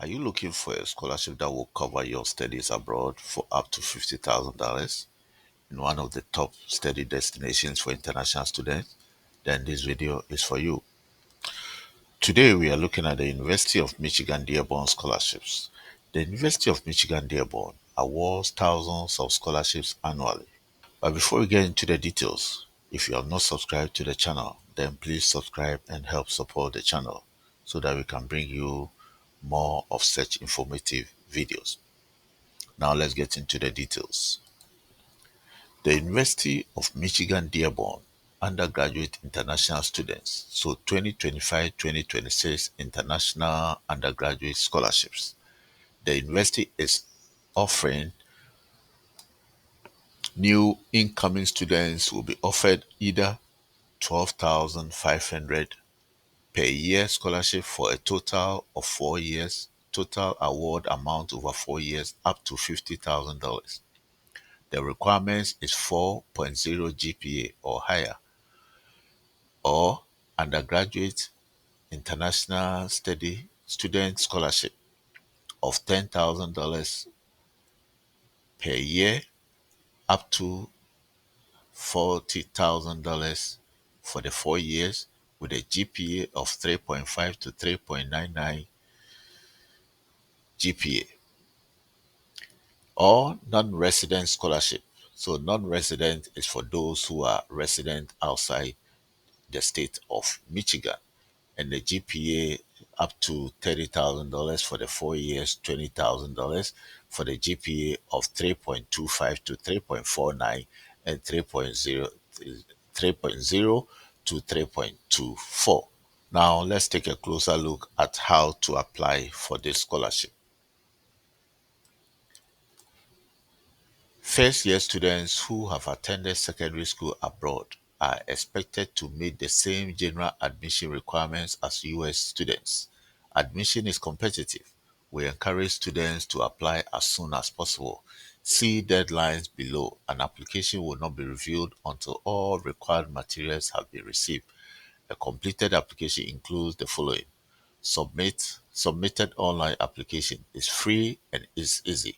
Are you looking for a scholarship that will cover your studies abroad for up to $50,000 in one of the top study destinations for international students? Then this video is for you. Today we are looking at the University of Michigan Dearborn scholarships. The University of Michigan Dearborn awards thousands of scholarships annually. But before we get into the details, if you have not subscribed to the channel, then please subscribe and help support the channel so that we can bring you more of such informative videos. Now let's get into the details. The University of Michigan Dearborn undergraduate international students, so 2025-2026 international undergraduate scholarships. The university is offering new incoming students will be offered either 12,500 per year scholarship for a total of 4 years, total award amount over 4 years up to $50,000. The requirements is 4.0 GPA or higher, or undergraduate international study student scholarship of $10,000 per year up to $40,000 for the 4 years with a GPA of 3.5 to 3.99 GPA, or non-resident scholarship. So non-resident is for those who are resident outside the state of Michigan, and the GPA up to $30,000 for the 4 years, $20,000 for the GPA of 3.25 to 3.49 and 3.0 to 3.24. Now let's take a closer look at how to apply for this scholarship. First-year students who have attended secondary school abroad are expected to meet the same general admission requirements as U.S. students. Admission is competitive. We encourage students to apply as soon as possible. See deadlines below. An application will not be reviewed until all required materials have been received. A completed application includes the following. Submitted online application is free and is easy.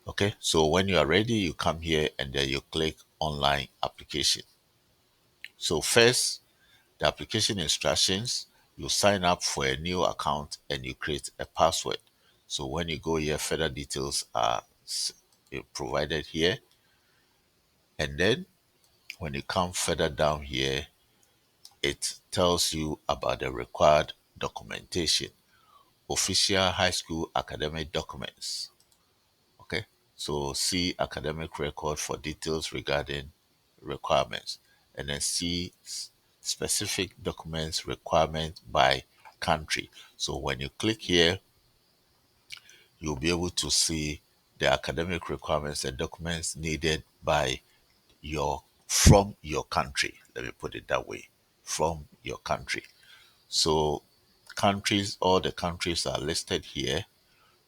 Okay, so when you are ready, you come here and then you click online application. So first, the application instructions, you sign up for a new account and you create a password. So when you go here, further details are provided here. And then when you come further down here, it tells you about the required documentation, official high school academic documents. Okay, so see academic record for details regarding requirements, and then see specific documents requirement by country. So when you click here, you'll be able to see the academic requirements and documents needed by from your country. Let me put it that way, from your country. So countries, all the countries are listed here.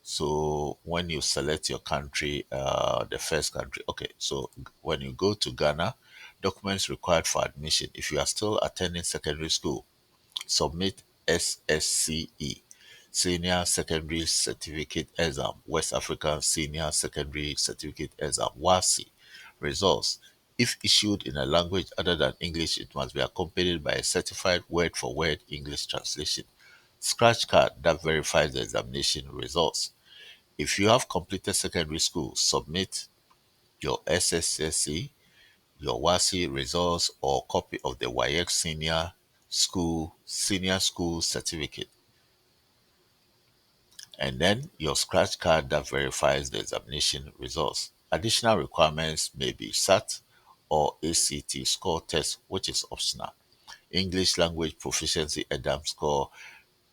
So when you select your country, the first country, okay, so when you go to Ghana, documents required for admission. If you are still attending secondary school, submit SSCE, Senior Secondary Certificate Exam, West African Senior Secondary Certificate Exam, WASI, results. If issued in a language other than English, it must be accompanied by a certified word-for-word English translation. Scratch card that verifies the examination results. If you have completed secondary school, submit your SSSC, your WASI results, or copy of the WAEC senior school certificate, and then your scratch card that verifies the examination results. Additional requirements may be SAT or ACT score test, which is optional. English language proficiency exam score,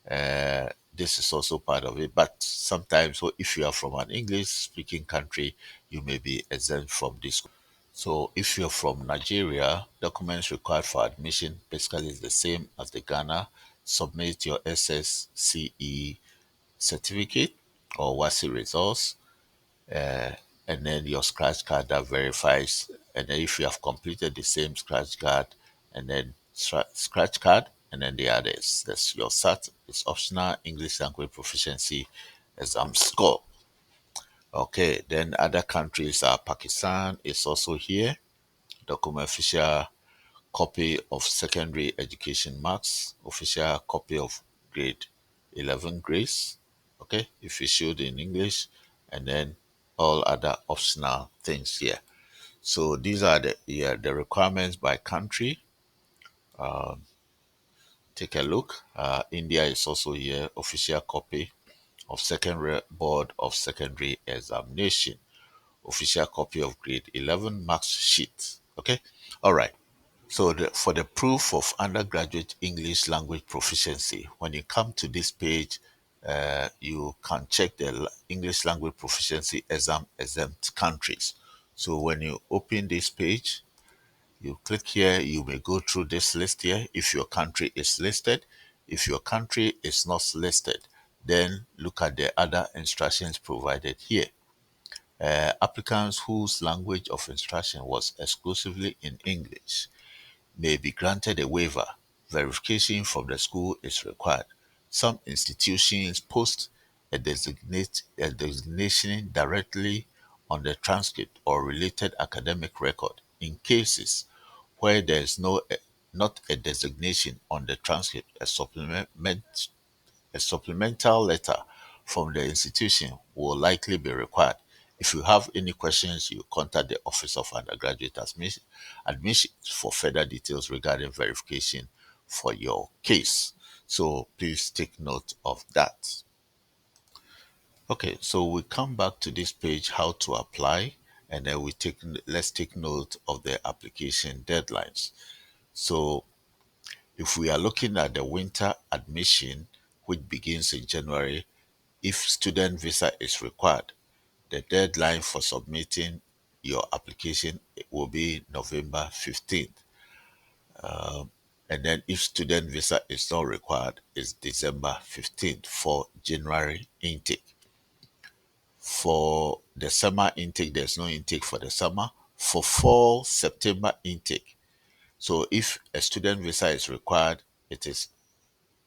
this is also part of it, but sometimes, so if you are from an English speaking country, you may be exempt from this. So if you're from Nigeria, documents required for admission basically is the same as the Ghana. Submit your SSCE certificate or WASI results, uh, and then your scratch card that verifies. And then if you have completed the same scratch card, and then scratch card, and then the others. That's your SAT. It's optional English language proficiency exam score. Okay, then other countries are Pakistan is also here. Document official copy of secondary education marks, official copy of grade 11 grades, okay, if issued in English, and then all other optional things here. So these are the requirements by country. Take a look. India is also here, official copy of secondary board of secondary examination, official copy of grade 11 marks sheet. Okay, all right. So for the proof of undergraduate English language proficiency, when you come to this page, you can check the English language proficiency exam exempt countries. So when you open this page, you click here, you may go through this list here if your country is listed. If your country is not listed, then look at the other instructions provided here. Applicants whose language of instruction was exclusively in English may be granted a waiver. Verification from the school is required. Some institutions post a designation directly on the transcript or related academic record in cases where there is not a designation on the transcript. A supplemental letter from the institution will likely be required. If you have any questions, you contact the Office of Undergraduate Admissions for further details regarding verification for your case. So please take note of that. Okay, so we come back to this page, how to apply, and then let's take note of the application deadlines. So if we are looking at the winter admission, which begins in January, if student visa is required, the deadline for submitting your application will be November 15th. And then if student visa is not required, it's December 15th for January intake. For the summer intake, there's no intake for the summer. For fall, September intake. So if a student visa is required, it is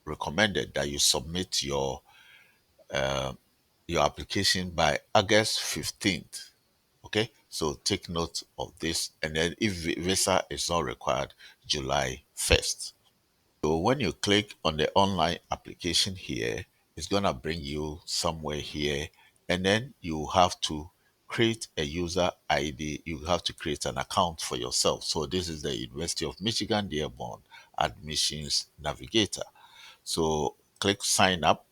recommended that you submit your application by August 15th. Okay, so take note of this. And then if visa is not required, July 1st. So when you click on the online application here, it's going to bring you somewhere here. And then you have to create a user ID. You have to create an account for yourself. So this is the University of Michigan Dearborn Admissions Navigator. So click sign up,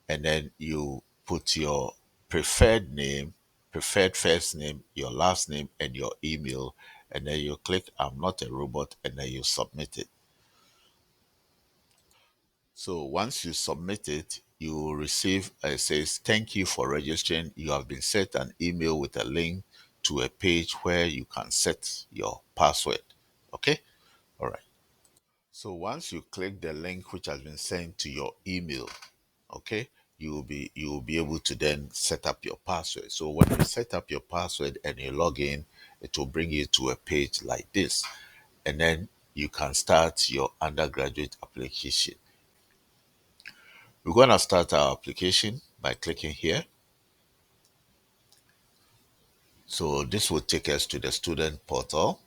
and then you put your preferred name, preferred first name, your last name, and your email, and then you click I'm not a robot, and then you submit it. So once you submit it, you will receive it says thank you for registering. You have been sent an email with a link to a page where you can set your password. Okay, all right. So once you click the link which has been sent to your email, okay, you will be able to then set up your password. So when you set up your password and you log in, it will bring you to a page like this, and then you can start your undergraduate application. We're going to start our application by clicking here. So this will take us to the student portal,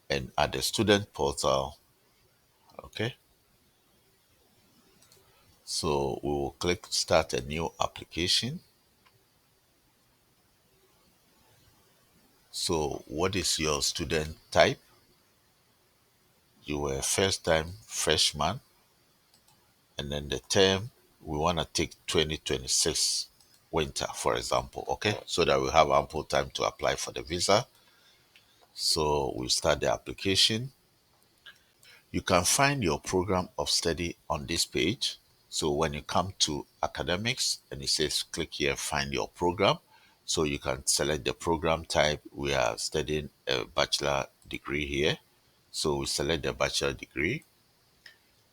and at the student portal, okay, so we will click start a new application. So what is your student type? You were a first time freshman, and then the term we want to take 2026 winter, for example, okay, so that we have ample time to apply for the visa. So we start the application. You can find your program of study on this page. So when you come to academics and it says click here, find your program. So you can select the program type. We are studying a bachelor degree here. So we select the bachelor degree,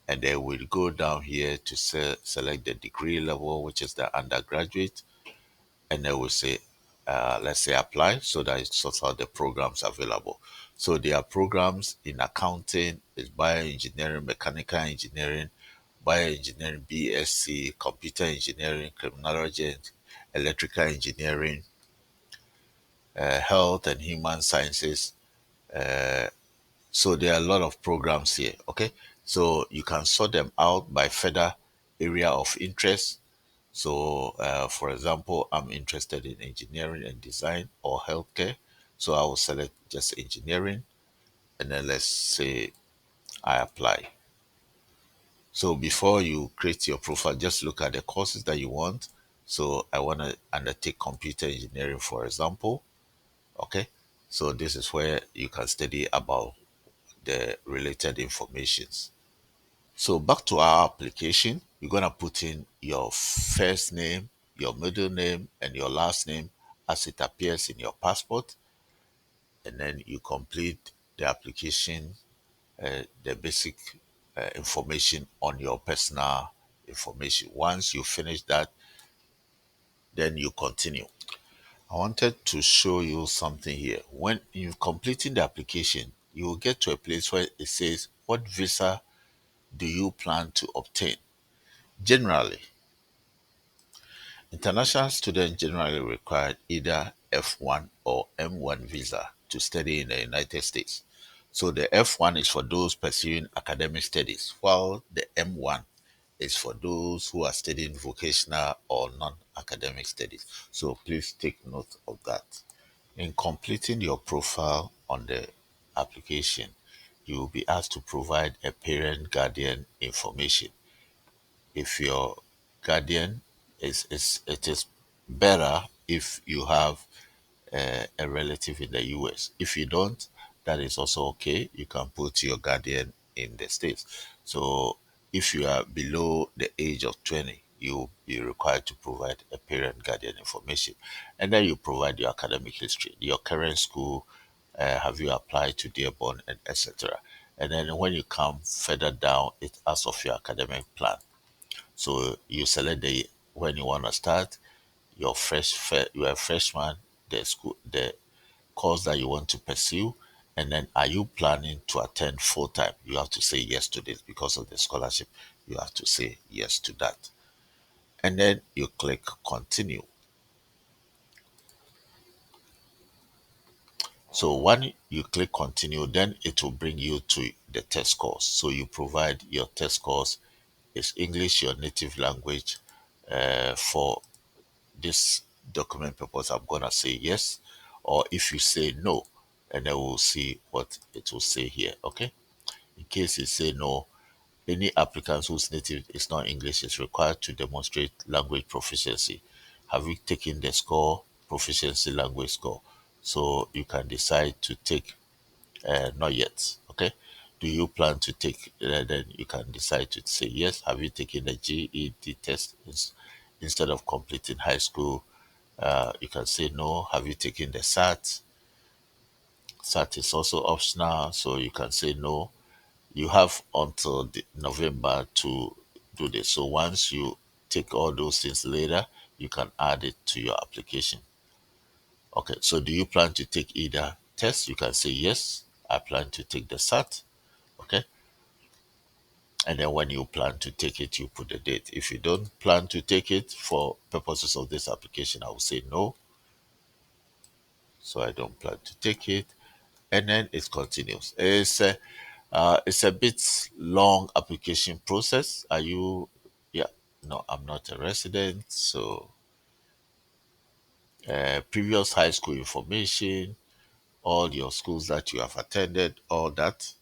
and then we'll go down here to select the degree level, which is the undergraduate, and then we'll say let's say apply, so that it sorts out the programs available. So there are programs in accounting, is bioengineering, mechanical engineering, bioengineering, BSc, computer engineering, criminology, and electrical engineering, health and human sciences. So there are a lot of programs here. Okay, so you can sort them out by further area of interest. So, for example, I'm interested in engineering and design or healthcare. So I will select just engineering, and then let's say I apply. So before you create your profile, just look at the courses that you want. So I want to undertake computer engineering, for example. Okay. So this is where you can study about the related informations. So back to our application, you're gonna put in your first name, your middle name, and your last name as it appears in your passport, and then you complete the application, the basic information on your personal information. Once you finish that, then you continue. I wanted to show you something here. When you're completing the application, you will get to a place where it says, "What visa do you plan to obtain?" Generally, international students generally require either F1 or M1 visa to study in the United States. So the F1 is for those pursuing academic studies, while the M1 is for those who are studying vocational or non-academic studies. So please take note of that. In completing your profile on the application, you will be asked to provide a parent guardian information. If your guardian is it is better if you have a relative in the US. If you don't, that is also okay. You can put your guardian in the States. So if you are below the age of 20, you'll be required to provide a parent guardian information. And then you provide your academic history, your current school, have you applied to Dearborn, and etc. And then when you come further down, it asks of your academic plan. So you select the when you want to start your you are a freshman, the school, the course that you want to pursue, and then are you planning to attend full time? You have to say yes to this because of the scholarship. You have to say yes to that, and then you click continue. So when you click continue, then it will bring you to the test course. So you provide your test course is English, your native language. For this document purpose, I'm gonna say yes, or if you say no, and then we'll see what it will say here. Okay. In case you say no, any applicants whose native is not English is required to demonstrate language proficiency. Have you taken the score, proficiency language score? So you can decide to take not yet. Okay. Do you plan to take? Then you can decide to say yes. Have you taken the GED test instead of completing high school? You can say no. Have you taken the SAT? SAT is also optional, so you can say no. You have until November to do this. So once you take all those things later, you can add it to your application. Okay, so do you plan to take either test? You can say yes, I plan to take the SAT. Okay, and then when you plan to take it, you put the date. If you don't plan to take it for purposes of this application, I will say no. So I don't plan to take it, and then it continues. It's a bit long application process. Are you? Yeah, no, I'm not a resident. So previous high school information, all your schools that you have attended, all that.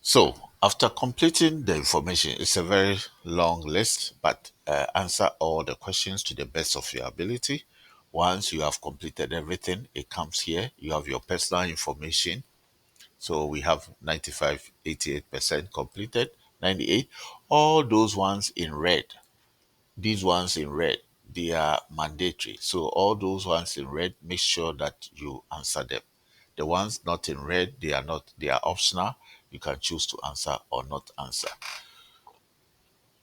So after completing the information, it's a very long list, but answer all the questions to the best of your ability. Once you have completed everything, it comes here. You have your personal information. So we have 95, 88% completed, 98. All those ones in red, these ones in red, they are mandatory. So all those ones in red, make sure that you answer them. The ones not in red, they are not, they are optional. You can choose to answer or not answer.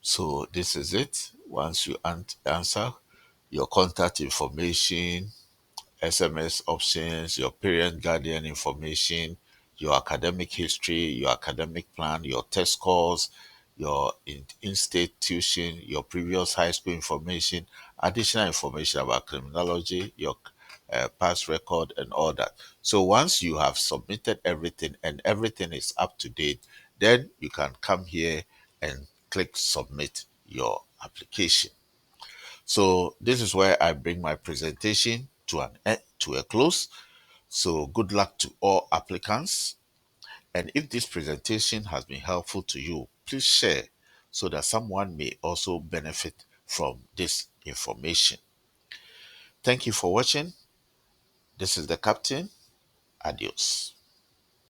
So this is it. Once you answer your contact information, SMS options, your parent guardian information, your academic history, your academic plan, your test scores, your in-state tuition, your previous high school information, additional information about criminology, your past record, and all that. So once you have submitted everything and everything is up to date, then you can come here and click submit your application. So this is where I bring my presentation to to a close. So good luck to all applicants. And if this presentation has been helpful to you, please share so that someone may also benefit from this information. Thank you for watching. This is the captain. Adios.